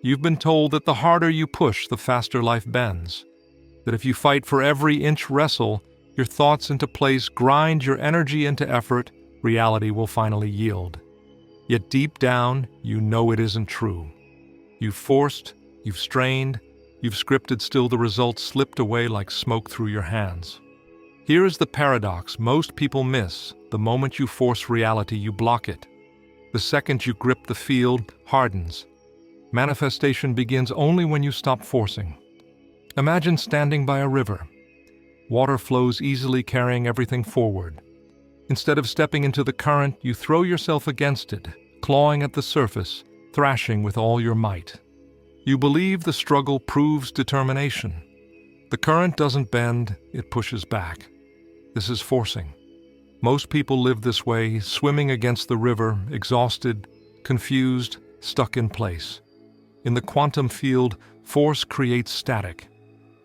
You've been told that the harder you push, the faster life bends. That if you fight for every inch, wrestle your thoughts into place, grind your energy into effort, reality will finally yield. Yet deep down, you know it isn't true. You've forced, you've strained, you've scripted, still the results slipped away like smoke through your hands. Here is the paradox most people miss. The moment you force reality, you block it. The second you grip, the field hardens. Manifestation begins only when you stop forcing. Imagine standing by a river. Water flows easily, carrying everything forward. Instead of stepping into the current, you throw yourself against it, clawing at the surface, thrashing with all your might. You believe the struggle proves determination. The current doesn't bend, it pushes back. This is forcing. Most people live this way, swimming against the river, exhausted, confused, stuck in place. In the quantum field, force creates static.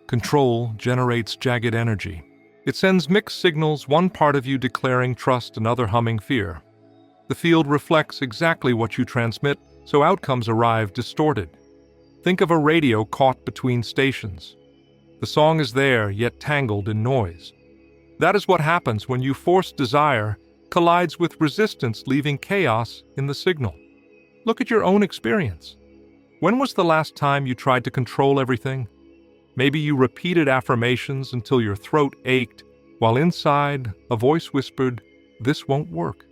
Control generates jagged energy. It sends mixed signals, one part of you declaring trust, another humming fear. The field reflects exactly what you transmit, so outcomes arrive distorted. Think of a radio caught between stations. The song is there, yet tangled in noise. That is what happens when you force desire, collides with resistance, leaving chaos in the signal. Look at your own experience. When was the last time you tried to control everything? Maybe you repeated affirmations until your throat ached, while inside a voice whispered, "This won't work."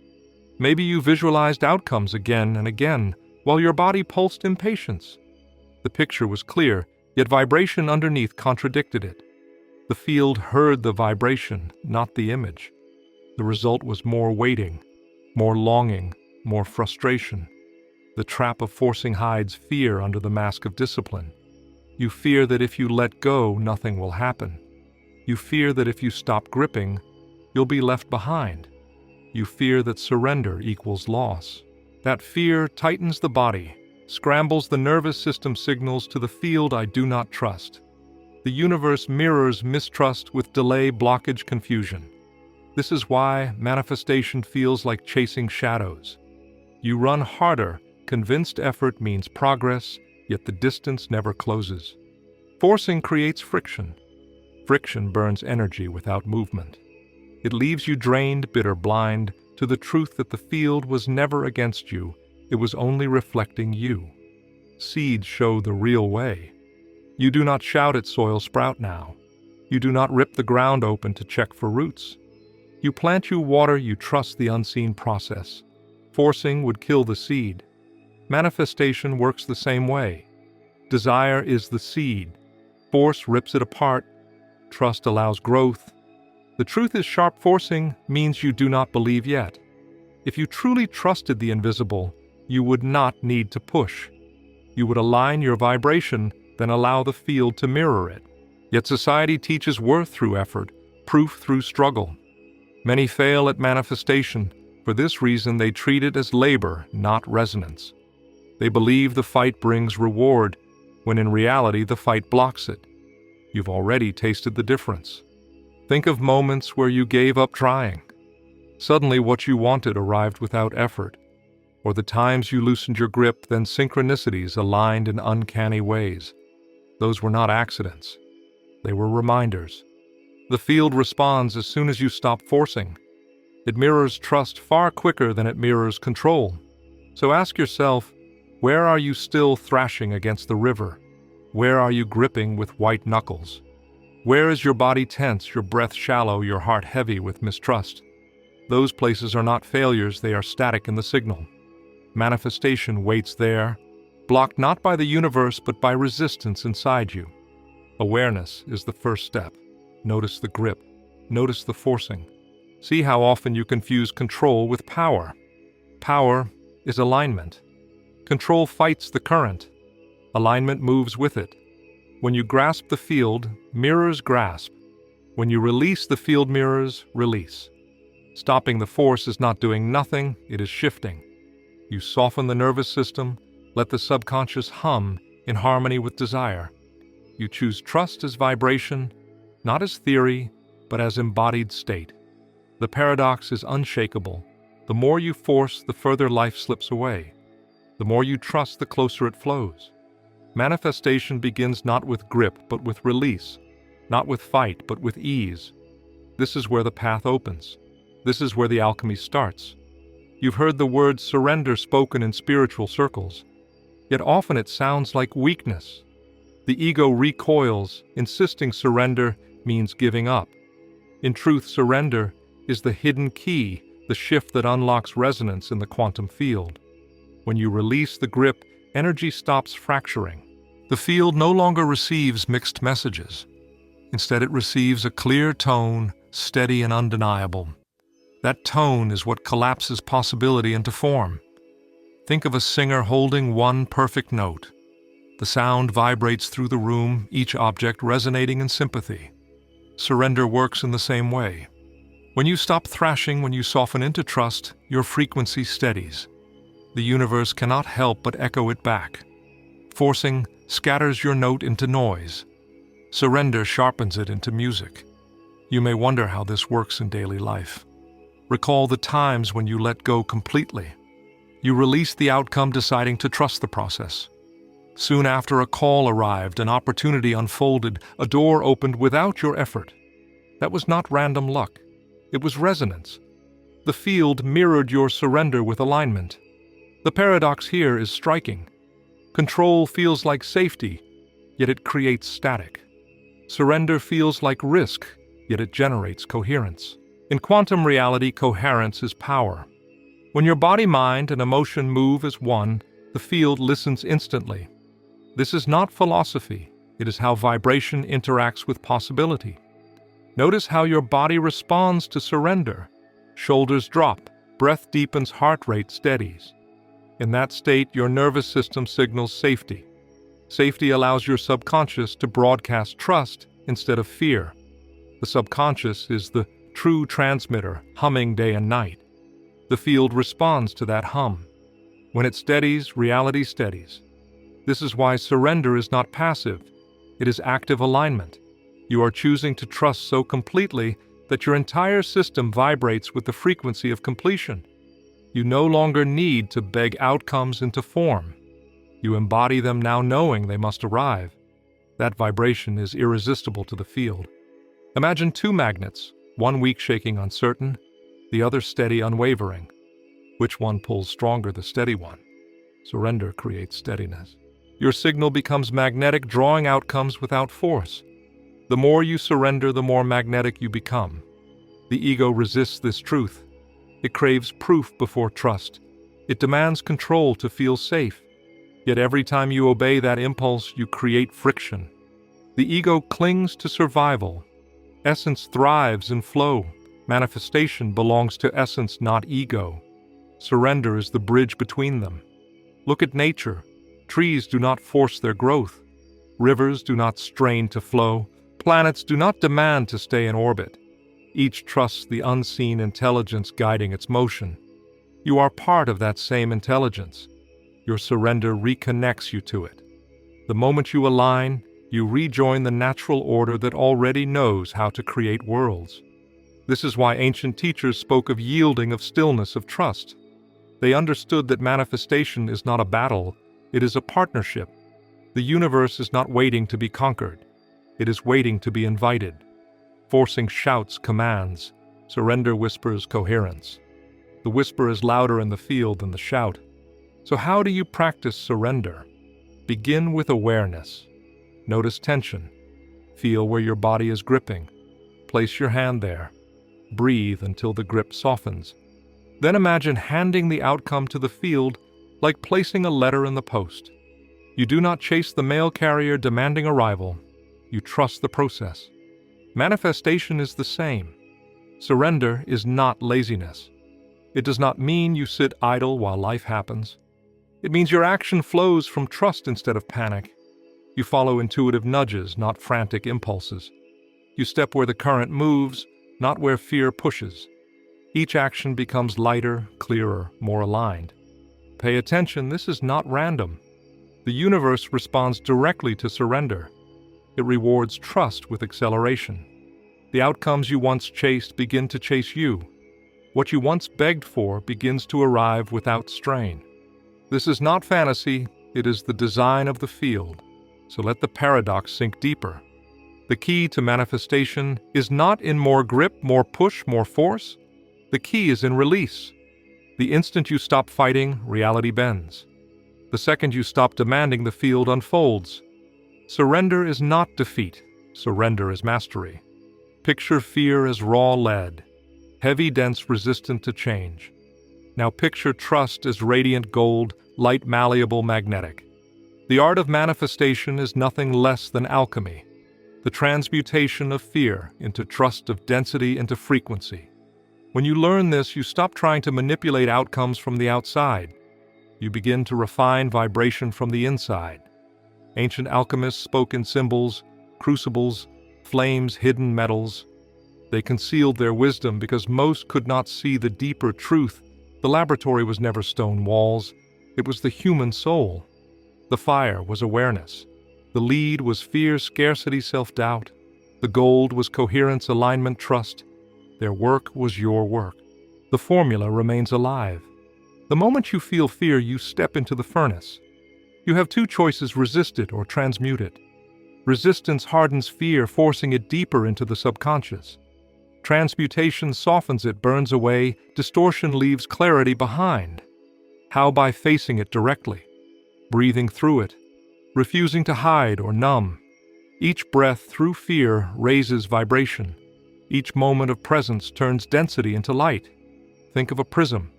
Maybe you visualized outcomes again and again, while your body pulsed impatience. The picture was clear, yet vibration underneath contradicted it. The field heard the vibration, not the image. The result was more waiting, more longing, more frustration. The trap of forcing hides fear under the mask of discipline. You fear that if you let go, nothing will happen. You fear that if you stop gripping, you'll be left behind. You fear that surrender equals loss. That fear tightens the body, scrambles the nervous system, signals to the field, "I do not trust." The universe mirrors mistrust with delay, blockage, confusion. This is why manifestation feels like chasing shadows. You run harder, convinced effort means progress, yet the distance never closes. Forcing creates friction. Friction burns energy without movement. It leaves you drained, bitter, blind to the truth that the field was never against you, it was only reflecting you. Seeds show the real way. You do not shout at soil, "Sprout now." You do not rip the ground open to check for roots. You plant, you water, you trust the unseen process. Forcing would kill the seed. Manifestation works the same way. Desire is the seed. Force rips it apart. Trust allows growth. The truth is, sharp forcing means you do not believe yet. If you truly trusted the invisible, you would not need to push. You would align your vibration, then allow the field to mirror it. Yet society teaches worth through effort, proof through struggle. Many fail at manifestation. For this reason, they treat it as labor, not resonance. They believe the fight brings reward, when in reality the fight blocks it. You've already tasted the difference. Think of moments where you gave up trying. Suddenly what you wanted arrived without effort. Or the times you loosened your grip, then synchronicities aligned in uncanny ways. Those were not accidents. They were reminders. The field responds as soon as you stop forcing. It mirrors trust far quicker than it mirrors control. So ask yourself, where are you still thrashing against the river? Where are you gripping with white knuckles? Where is your body tense, your breath shallow, your heart heavy with mistrust? Those places are not failures, they are static in the signal. Manifestation waits there, blocked not by the universe but by resistance inside you. Awareness is the first step. Notice the grip. Notice the forcing. See how often you confuse control with power. Power is alignment. Control fights the current. Alignment moves with it. When you grasp the field, mirrors grasp. When you release the field, mirrors release. Stopping the force is not doing nothing, it is shifting. You soften the nervous system, let the subconscious hum in harmony with desire. You choose trust as vibration, not as theory, but as embodied state. The paradox is unshakable. The more you force, the further life slips away. The more you trust, the closer it flows. Manifestation begins not with grip but with release, not with fight but with ease. This is where the path opens. This is where the alchemy starts. You've heard the word surrender spoken in spiritual circles, yet often it sounds like weakness. The ego recoils, insisting surrender means giving up. In truth, surrender is the hidden key, the shift that unlocks resonance in the quantum field. When you release the grip, energy stops fracturing. The field no longer receives mixed messages. Instead, it receives a clear tone, steady and undeniable. That tone is what collapses possibility into form. Think of a singer holding one perfect note. The sound vibrates through the room, each object resonating in sympathy. Surrender works in the same way. When you stop thrashing, when you soften into trust, your frequency steadies. The universe cannot help but echo it back. Forcing scatters your note into noise. Surrender sharpens it into music. You may wonder how this works in daily life. Recall the times when you let go completely. You released the outcome, deciding to trust the process. Soon after, a call arrived, an opportunity unfolded, a door opened without your effort. That was not random luck. It was resonance. The field mirrored your surrender with alignment. The paradox here is striking. Control feels like safety, yet it creates static. Surrender feels like risk, yet it generates coherence. In quantum reality, coherence is power. When your body, mind, and emotion move as one, the field listens instantly. This is not philosophy. It is how vibration interacts with possibility. Notice how your body responds to surrender. Shoulders drop, breath deepens, heart rate steadies. In that state, your nervous system signals safety. Safety allows your subconscious to broadcast trust instead of fear. The subconscious is the true transmitter, humming day and night. The field responds to that hum. When it steadies, reality steadies. This is why surrender is not passive. It is active alignment. You are choosing to trust so completely that your entire system vibrates with the frequency of completion. You no longer need to beg outcomes into form. You embody them now, knowing they must arrive. That vibration is irresistible to the field. Imagine two magnets, one weak, shaking, uncertain, the other steady, unwavering. Which one pulls stronger? The steady one. Surrender creates steadiness. Your signal becomes magnetic, drawing outcomes without force. The more you surrender, the more magnetic you become. The ego resists this truth. It craves proof before trust. It demands control to feel safe. Yet every time you obey that impulse, you create friction. The ego clings to survival. Essence thrives in flow. Manifestation belongs to essence, not ego. Surrender is the bridge between them. Look at nature. Trees do not force their growth. Rivers do not strain to flow. Planets do not demand to stay in orbit. Each trusts the unseen intelligence guiding its motion. You are part of that same intelligence. Your surrender reconnects you to it. The moment you align, you rejoin the natural order that already knows how to create worlds. This is why ancient teachers spoke of yielding, of stillness, of trust. They understood that manifestation is not a battle, it is a partnership. The universe is not waiting to be conquered. It is waiting to be invited. Forcing shouts commands. Surrender whispers coherence. The whisper is louder in the field than the shout. So how do you practice surrender? Begin with awareness. Notice tension. Feel where your body is gripping. Place your hand there. Breathe until the grip softens. Then imagine handing the outcome to the field like placing a letter in the post. You do not chase the mail carrier demanding arrival. You trust the process. Manifestation is the same. Surrender is not laziness. It does not mean you sit idle while life happens. It means your action flows from trust instead of panic. You follow intuitive nudges, not frantic impulses. You step where the current moves, not where fear pushes. Each action becomes lighter, clearer, more aligned. Pay attention, this is not random. The universe responds directly to surrender. It rewards trust with acceleration. The outcomes you once chased begin to chase you. What you once begged for begins to arrive without strain. This is not fantasy, It is the design of the field, so let the paradox sink deeper. The key to manifestation is not in more grip, more push, more force. The key is in release. The instant you stop fighting, reality bends. The second you stop demanding, the field unfolds. Surrender is not defeat. Surrender is mastery. Picture fear as raw lead, heavy, dense, resistant to change. Now picture trust as radiant gold, light, malleable, magnetic. The art of manifestation is nothing less than alchemy, the transmutation of fear into trust, of density into frequency. When you learn this, you stop trying to manipulate outcomes from the outside. You begin to refine vibration from the inside. Ancient alchemists spoke in symbols, crucibles, flames, hidden metals. They concealed their wisdom because most could not see the deeper truth. The laboratory was never stone walls. It was the human soul. The fire was awareness. The lead was fear, scarcity, self-doubt. The gold was coherence, alignment, trust. Their work was your work. The formula remains alive. The moment you feel fear, you step into the furnace. You have two choices: resist it or transmute it. Resistance hardens fear, forcing it deeper into the subconscious. Transmutation softens it, burns away, distortion leaves clarity behind. How? By facing it directly, breathing through it, refusing to hide or numb. Each breath through fear raises vibration. Each moment of presence turns density into light. Think of a prism.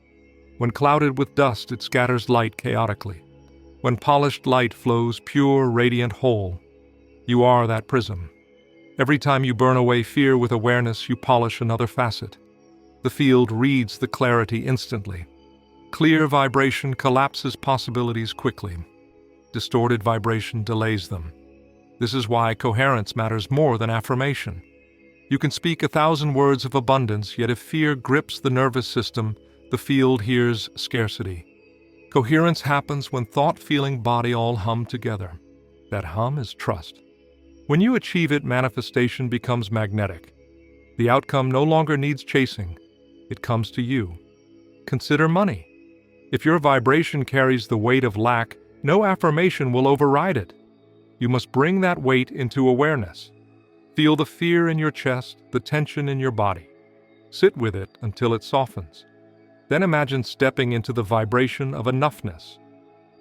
When clouded with dust, it scatters light chaotically. When polished, light flows pure, radiant, whole. You are that prism. Every time you burn away fear with awareness, you polish another facet. The field reads the clarity instantly. Clear vibration collapses possibilities quickly. Distorted vibration delays them. This is why coherence matters more than affirmation. You can speak 1,000 words of abundance, yet if fear grips the nervous system, the field hears scarcity. Coherence happens when thought, feeling, body all hum together. That hum is trust. When you achieve it, manifestation becomes magnetic. The outcome no longer needs chasing. It comes to you. Consider money. If your vibration carries the weight of lack, no affirmation will override it. You must bring that weight into awareness. Feel the fear in your chest, the tension in your body. Sit with it until it softens. Then imagine stepping into the vibration of enoughness.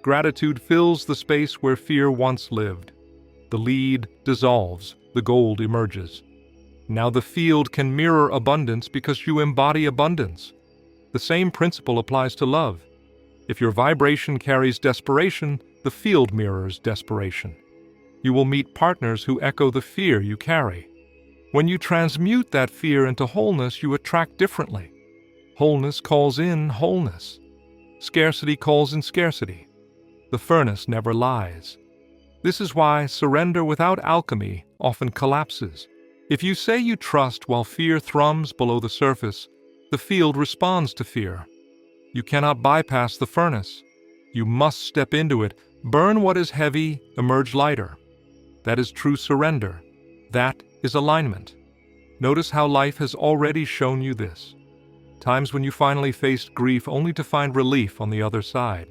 Gratitude fills the space where fear once lived. The lead dissolves, the gold emerges. Now the field can mirror abundance because you embody abundance. The same principle applies to love. If your vibration carries desperation, the field mirrors desperation. You will meet partners who echo the fear you carry. When you transmute that fear into wholeness, you attract differently. Wholeness calls in wholeness. Scarcity calls in scarcity. The furnace never lies. This is why surrender without alchemy often collapses. If you say you trust while fear thrums below the surface, the field responds to fear. You cannot bypass the furnace. You must step into it, burn what is heavy, emerge lighter. That is true surrender. That is alignment. Notice how life has already shown you this. Times when you finally faced grief only to find relief on the other side.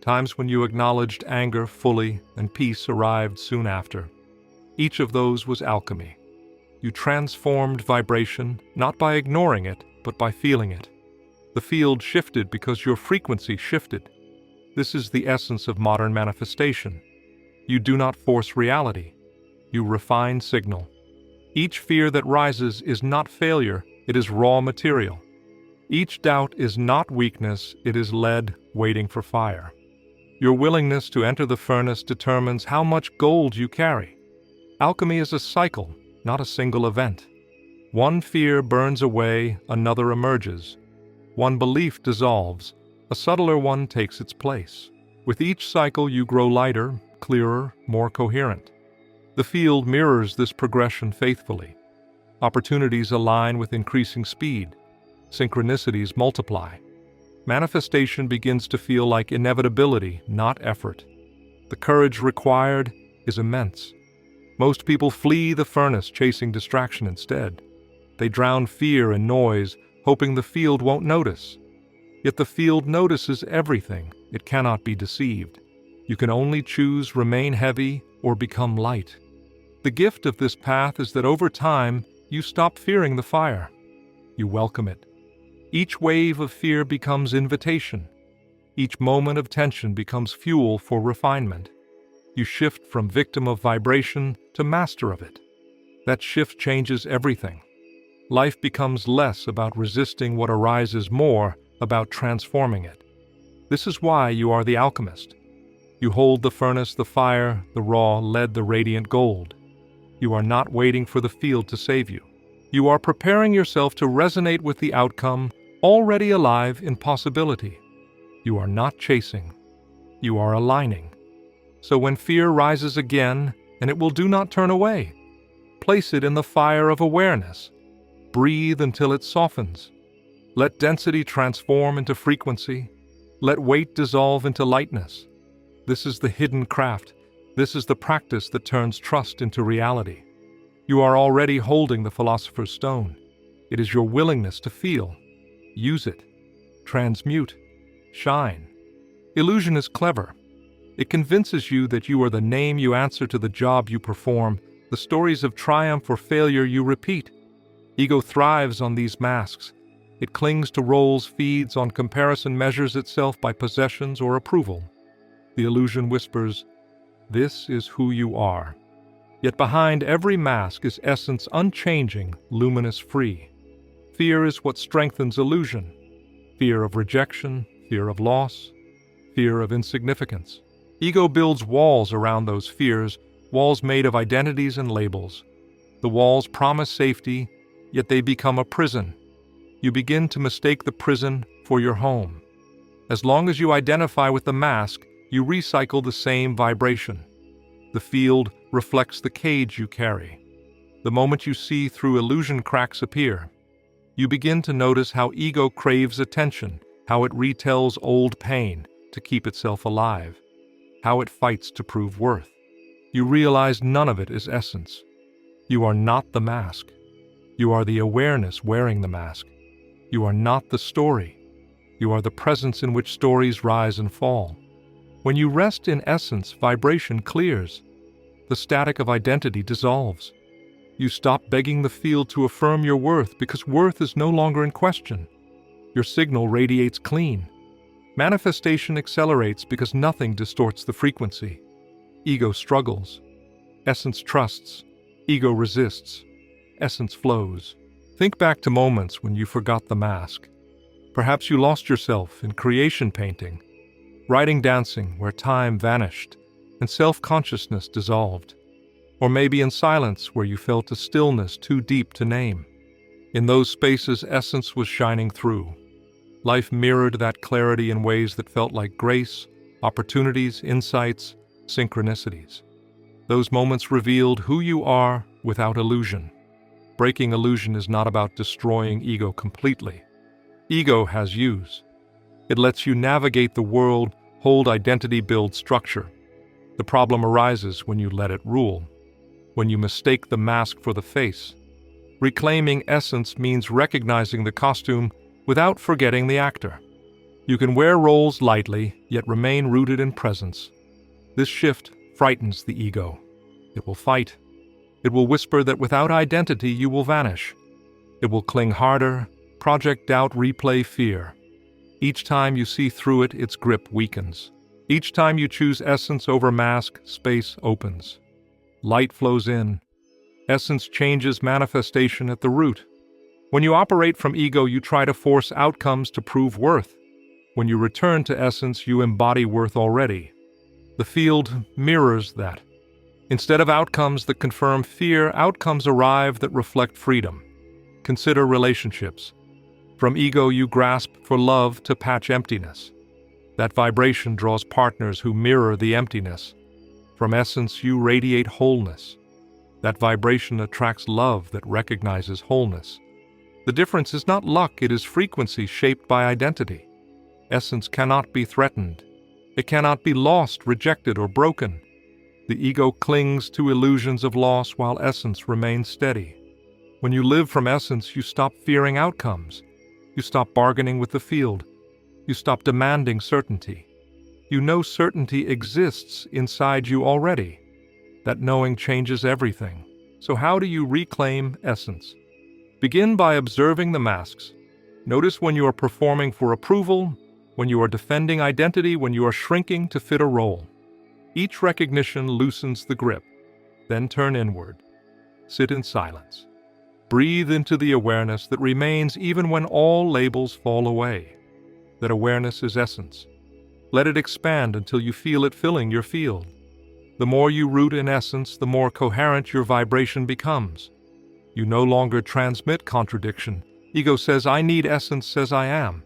Times when you acknowledged anger fully and peace arrived soon after. Each of those was alchemy. You transformed vibration, not by ignoring it, but by feeling it. The field shifted because your frequency shifted. This is the essence of modern manifestation. You do not force reality. You refine signal. Each fear that rises is not failure, it is raw material. Each doubt is not weakness, it is lead waiting for fire. Your willingness to enter the furnace determines how much gold you carry. Alchemy is a cycle, not a single event. One fear burns away, another emerges. One belief dissolves, a subtler one takes its place. With each cycle you grow lighter, clearer, more coherent. The field mirrors this progression faithfully. Opportunities align with increasing speed. Synchronicities multiply. Manifestation begins to feel like inevitability, not effort. The courage required is immense. Most people flee the furnace, chasing distraction instead. They drown fear in noise, hoping the field won't notice. Yet the field notices everything. It cannot be deceived. You can only choose remain heavy or become light. The gift of this path is that over time, you stop fearing the fire. You welcome it. Each wave of fear becomes invitation. Each moment of tension becomes fuel for refinement. You shift from victim of vibration to master of it. That shift changes everything. Life becomes less about resisting what arises, more about transforming it. This is why you are the alchemist. You hold the furnace, the fire, the raw lead, the radiant gold. You are not waiting for the field to save you. You are preparing yourself to resonate with the outcome, already alive in possibility. You are not chasing. You are aligning. So when fear rises again, and it will do not turn away, place it in the fire of awareness. Breathe until it softens. Let density transform into frequency. Let weight dissolve into lightness. This is the hidden craft. This is the practice that turns trust into reality. You are already holding the philosopher's stone. It is your willingness to feel. Use it. Transmute. Shine. Illusion is clever. It convinces you that you are the name you answer to the job you perform, the stories of triumph or failure you repeat. Ego thrives on these masks. It clings to roles, feeds on comparison, measures itself by possessions or approval. The illusion whispers, "This is who you are." Yet behind every mask is essence unchanging, luminous, free. Fear is what strengthens illusion. Fear of rejection, fear of loss, fear of insignificance. Ego builds walls around those fears, walls made of identities and labels. The walls promise safety, yet they become a prison. You begin to mistake the prison for your home. As long as you identify with the mask, you recycle the same vibration. The field reflects the cage you carry. The moment you see through illusion, cracks appear. You begin to notice how ego craves attention, how it retells old pain to keep itself alive, how it fights to prove worth. You realize none of it is essence. You are not the mask. You are the awareness wearing the mask. You are not the story. You are the presence in which stories rise and fall. When you rest in essence, vibration clears. The static of identity dissolves. You stop begging the field to affirm your worth because worth is no longer in question. Your signal radiates clean. Manifestation accelerates because nothing distorts the frequency. Ego struggles. Essence trusts. Ego resists. Essence flows. Think back to moments when you forgot the mask. Perhaps you lost yourself in creation painting, writing, dancing, where time vanished and self-consciousness dissolved. Or maybe in silence where you felt a stillness too deep to name. In those spaces, essence was shining through. Life mirrored that clarity in ways that felt like grace, opportunities, insights, synchronicities. Those moments revealed who you are without illusion. Breaking illusion is not about destroying ego completely. Ego has use. It lets you navigate the world, hold identity, build structure. The problem arises when you let it rule, when you mistake the mask for the face. Reclaiming essence means recognizing the costume without forgetting the actor. You can wear roles lightly, yet remain rooted in presence. This shift frightens the ego. It will fight. It will whisper that without identity you will vanish. It will cling harder, project doubt, replay fear. Each time you see through it, its grip weakens. Each time you choose essence over mask, space opens. Light flows in. Essence changes manifestation at the root. When you operate from ego, you try to force outcomes to prove worth. When you return to essence, you embody worth already. The field mirrors that. Instead of outcomes that confirm fear, outcomes arrive that reflect freedom. Consider relationships. From ego, you grasp for love to patch emptiness. That vibration draws partners who mirror the emptiness. From essence, you radiate wholeness. That vibration attracts love that recognizes wholeness. The difference is not luck, it is frequency shaped by identity. Essence cannot be threatened. It cannot be lost, rejected, or broken. The ego clings to illusions of loss while essence remains steady. When you live from essence, you stop fearing outcomes. You stop bargaining with the field. You stop demanding certainty. You know certainty exists inside you already. That knowing changes everything. So how do you reclaim essence? Begin by observing the masks. Notice when you are performing for approval, when you are defending identity, when you are shrinking to fit a role. Each recognition loosens the grip. Then turn inward. Sit in silence. Breathe into the awareness that remains even when all labels fall away. That awareness is essence. Let it expand until you feel it filling your field. The more you root in essence, the more coherent your vibration becomes. You no longer transmit contradiction. Ego says, I need, essence says, I am.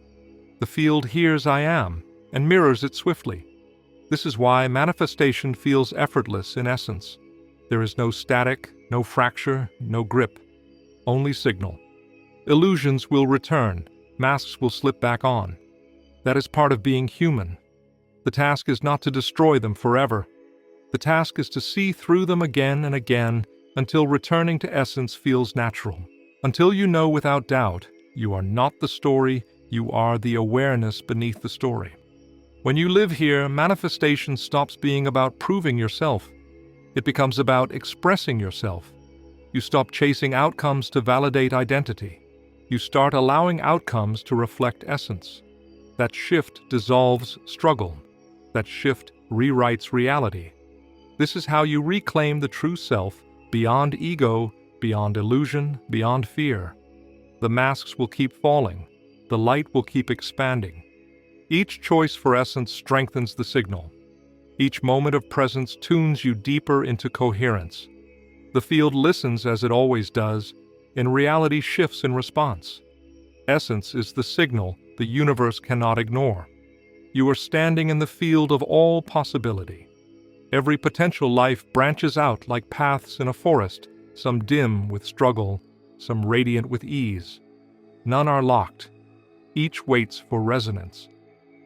The field hears I am and mirrors it swiftly. This is why manifestation feels effortless in essence. There is no static, no fracture, no grip, only signal. Illusions will return, masks will slip back on. That is part of being human. The task is not to destroy them forever. The task is to see through them again and again until returning to essence feels natural. Until you know without doubt, you are not the story, you are the awareness beneath the story. When you live here, manifestation stops being about proving yourself. It becomes about expressing yourself. You stop chasing outcomes to validate identity. You start allowing outcomes to reflect essence. That shift dissolves struggle. That shift rewrites reality. This is how you reclaim the true self, beyond ego, beyond illusion, beyond fear. The masks will keep falling. The light will keep expanding. Each choice for essence strengthens the signal. Each moment of presence tunes you deeper into coherence. The field listens as it always does, and reality shifts in response. Essence is the signal the universe cannot ignore. You are standing in the field of all possibility. Every potential life branches out like paths in a forest, some dim with struggle, some radiant with ease. None are locked. Each waits for resonance.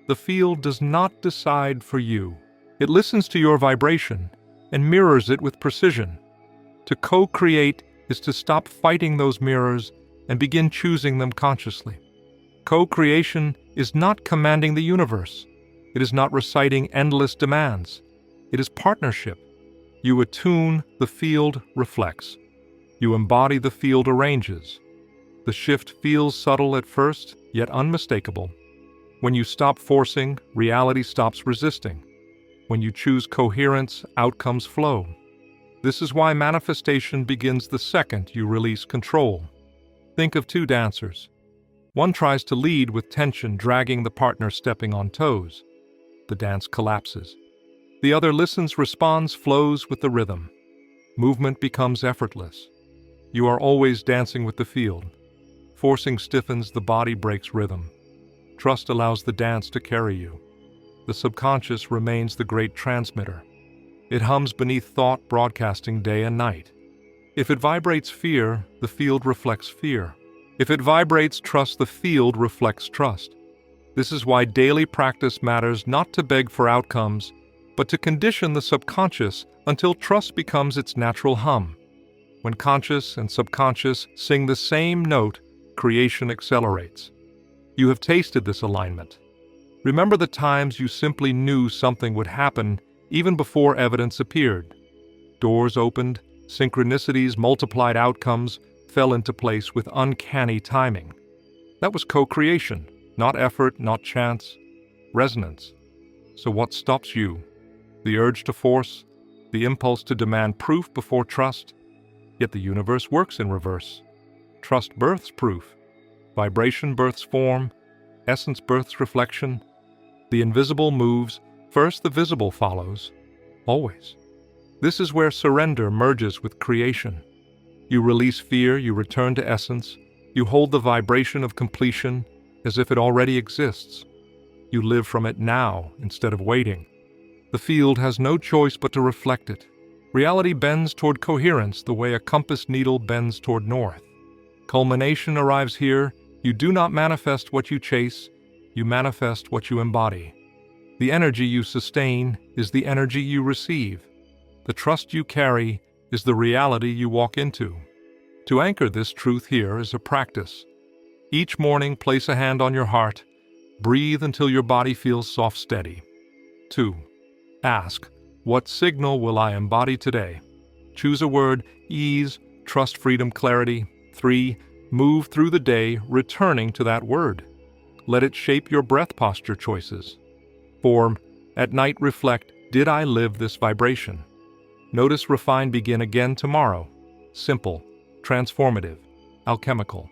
The field does not decide for you. It listens to your vibration and mirrors it with precision. To co-create is to stop fighting those mirrors and begin choosing them consciously. Co-creation is not commanding the universe. It is not reciting endless demands. It is partnership. You attune, the field reflects. You embody, the field arranges. The shift feels subtle at first, yet unmistakable. When you stop forcing, reality stops resisting. When you choose coherence, outcomes flow. This is why manifestation begins the second you release control. Think of two dancers. One tries to lead with tension, dragging the partner stepping on toes. The dance collapses. The other listens, responds, flows with the rhythm. Movement becomes effortless. You are always dancing with the field. Forcing stiffens, the body breaks rhythm. Trust allows the dance to carry you. The subconscious remains the great transmitter. It hums beneath thought, broadcasting day and night. If it vibrates fear, the field reflects fear. If it vibrates trust, the field reflects trust. This is why daily practice matters, not to beg for outcomes, but to condition the subconscious until trust becomes its natural hum. When conscious and subconscious sing the same note, creation accelerates. You have tasted this alignment. Remember the times you simply knew something would happen even before evidence appeared. Doors opened, synchronicities multiplied, outcomes fell into place with uncanny timing. That was co-creation, not effort, not chance, resonance. So what stops you? The urge to force, the impulse to demand proof before trust? Yet the universe works in reverse. Trust births proof. Vibration births form. Essence births reflection. The invisible moves, first the visible follows. Always. This is where surrender merges with creation. You release fear, you return to essence. You hold the vibration of completion as if it already exists. You live from it now instead of waiting. The field has no choice but to reflect it. Reality bends toward coherence the way a compass needle bends toward north. Culmination arrives here. You do not manifest what you chase, you manifest what you embody. The energy you sustain is the energy you receive. The trust you carry is the reality you walk into. To anchor this truth here is a practice. Each morning, place a hand on your heart. Breathe until your body feels soft, steady. 2. Ask, what signal will I embody today? Choose a word: ease, trust, freedom, clarity. 3. Move through the day, returning to that word. Let it shape your breath posture choices. 4. At night, reflect, did I live this vibration? Notice, refine, begin again tomorrow. Simple, transformative, alchemical.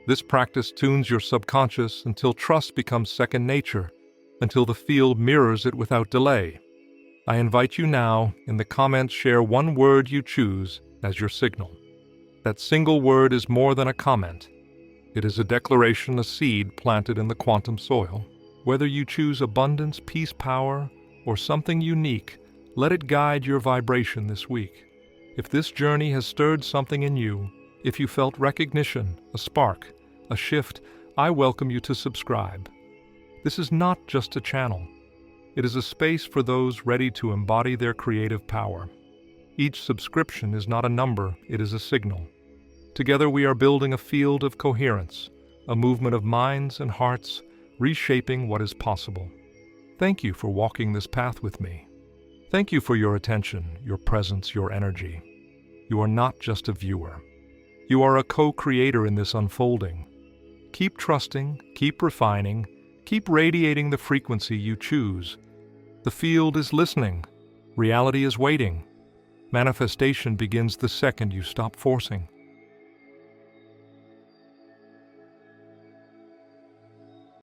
This practice tunes your subconscious until trust becomes second nature, until the field mirrors it without delay. I invite you now, in the comments, share one word you choose as your signal. That single word is more than a comment. It is a declaration, a seed planted in the quantum soil. Whether you choose abundance, peace, power, or something unique, let it guide your vibration this week. If this journey has stirred something in you, if you felt recognition, a spark, a shift, I welcome you to subscribe. This is not just a channel. It is a space for those ready to embody their creative power. Each subscription is not a number, it is a signal. Together we are building a field of coherence, a movement of minds and hearts, reshaping what is possible. Thank you for walking this path with me. Thank you for your attention, your presence, your energy. You are not just a viewer. You are a co-creator in this unfolding. Keep trusting, keep refining, keep radiating the frequency you choose. The field is listening. Reality is waiting. Manifestation begins the second you stop forcing.